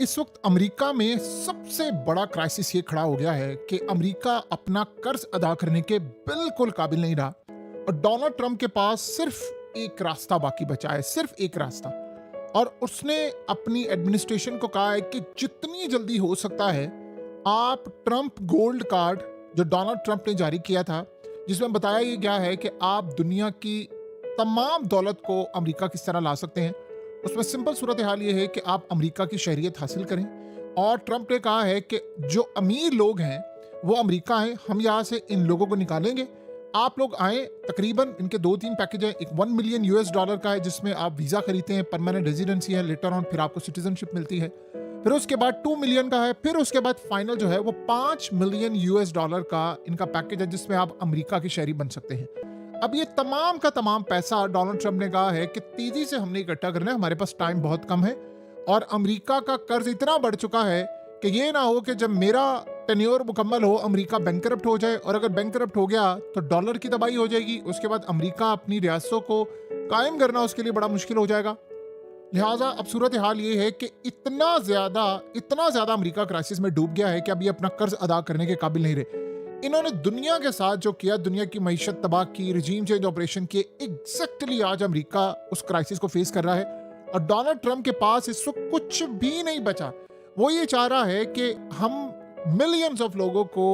इस वक्त अमेरिका में सबसे बड़ा क्राइसिस ये खड़ा हो गया है कि अमेरिका अपना कर्ज अदा करने के बिल्कुल काबिल नहीं रहा और डोनाल्ड ट्रंप के पास सिर्फ एक रास्ता बाकी बचा है, सिर्फ एक रास्ता। और उसने अपनी एडमिनिस्ट्रेशन को कहा है कि जितनी जल्दी हो सकता है आप ट्रंप गोल्ड कार्ड जो डोनाल्ड ट्रंप ने जारी किया था, जिसमें बताया ये गया है कि आप दुनिया की तमाम दौलत को अमेरिका किस तरह ला सकते हैं। उसमें सिंपल सूरत हाल ये है कि आप अमेरिका की शहरियत हासिल करें। और ट्रंप ने कहा है कि जो अमीर लोग हैं वो अमेरिका हैं, हम यहाँ से इन लोगों को निकालेंगे, आप लोग आए। तकरीबन इनके 2-3 पैकेज हैं। एक $1 मिलियन का है जिसमें आप वीज़ा खरीदते हैं, परमानेंट रेजिडेंसी है, लेटर ऑन फिर आपको सिटीजनशिप मिलती है। फिर उसके बाद 2 मिलियन का है, फिर उसके बाद फाइनल जो है वो $5 मिलियन का इनका पैकेज है जिसमें आप अमेरिका की शहरी बन सकते हैं। अब ये तमाम का तमाम पैसा डोनाल्ड ट्रंप ने कहा है कि तेजी से हमने इकट्ठा करना है, हमारे पास टाइम बहुत कम है। और अमेरिका का कर्ज इतना बढ़ चुका है कि ये ना हो कि जब मेरा टेन्योर मुकम्मल हो अमेरिका बैंकरप्ट हो जाए, और अगर बैंकरप्ट हो गया तो डॉलर की तबाही हो जाएगी। उसके बाद अमेरिका अपनी रियासतों को कायम करना उसके लिए बड़ा मुश्किल हो जाएगा। लिहाजा अब सूरत हाल ये है कि इतना ज्यादा अमेरिका क्राइसिस में डूब गया है कि अब ये अपना कर्ज अदा करने के काबिल नहीं रहे। इन्होंने दुनिया के साथ जो किया, दुनिया की मईशत तबाह की, रिजीम चेंज ऑपरेशन किए, एग्जैक्टली आज अमेरिका उस क्राइसिस को फेस कर रहा है। और डोनाल्ड ट्रंप के पास इस वक्त कुछ भी नहीं बचा। वो ये चाह रहा है कि हम मिलियंस ऑफ लोगों को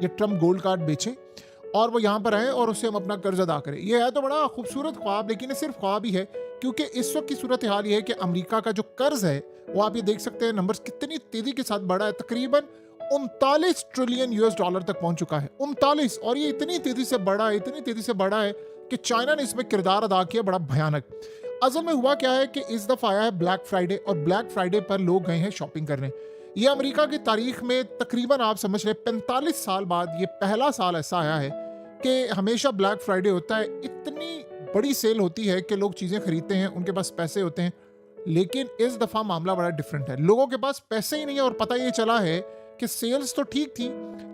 ये ट्रंप गोल्ड कार्ड बेचें और वो यहाँ पर आए और उससे हम अपना कर्ज अदा करें। ये है तो बड़ा खूबसूरत ख्वाब, लेकिन ये सिर्फ ख्वाब ही है, क्योंकि इस वक्त की सूरत हाल ये है कि अमेरिका का जो कर्ज है वो आप ये देख सकते हैं नंबर्स कितनी तेजी के साथ बढ़ा है। तकरीबन $39 ट्रिलियन तक पहुंच चुका है। 39। और ये इतनी तेजी से बढ़ा है, इतनी तेजी से बढ़ा है कि चाइना ने इसमें किरदार अदा किया बड़ा भयानक। असल में हुआ क्या है कि इस दफा आया है ब्लैक फ्राइडे, और ब्लैक फ्राइडे पर लोग गए हैं शॉपिंग करने। ये अमेरिका की तारीख में तकरीबन आप समझ रहे 45 साल बाद ये पहला साल ऐसा आया है कि हमेशा ब्लैक फ्राइडे होता है। इतनी बड़ी सेल होती है कि लोग चीजें खरीदते हैं, उनके पास पैसे होते हैं। लेकिन इस दफा मामला बड़ा डिफरेंट है, लोगों के पास पैसे ही नहीं है। और पता ये चला है कि सेल्स तो ठीक थी,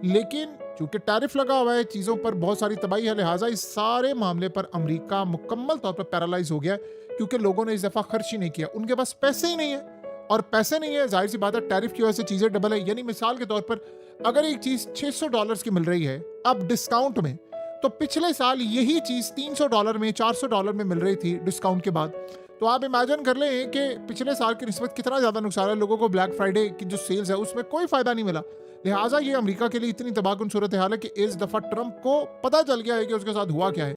लेकिन चूंकि टैरिफ लगा हुआ है, चीजों पर बहुत सारी तबाही है, लिहाजा इस सारे मामले पर अमेरिका मुकम्मल तौर पर पैरालाइज हो गया है, क्योंकि लोगों ने इस दफा खर्च ही नहीं किया, उनके पास पैसे ही नहीं है। और पैसे नहीं है, जाहिर सी बात है, टैरिफ की वजह से चीजें डबल है। यानी मिसाल के तौर पर अगर एक चीज $600 की मिल रही है अब डिस्काउंट में, तो पिछले साल यही चीज $300 में, $400 में मिल रही थी डिस्काउंट के बाद। तो आप इमेजिन कर लें कि पिछले साल की निस्बत कितना ज्यादा नुकसान है। लोगों को ब्लैक फ्राइडे की जो सेल्स है उसमें कोई फायदा नहीं मिला। लिहाजा ये अमेरिका के लिए इतनी तबाहकुन सूरत हाल है कि इस दफा ट्रंप को पता चल गया है कि उसके साथ हुआ क्या है।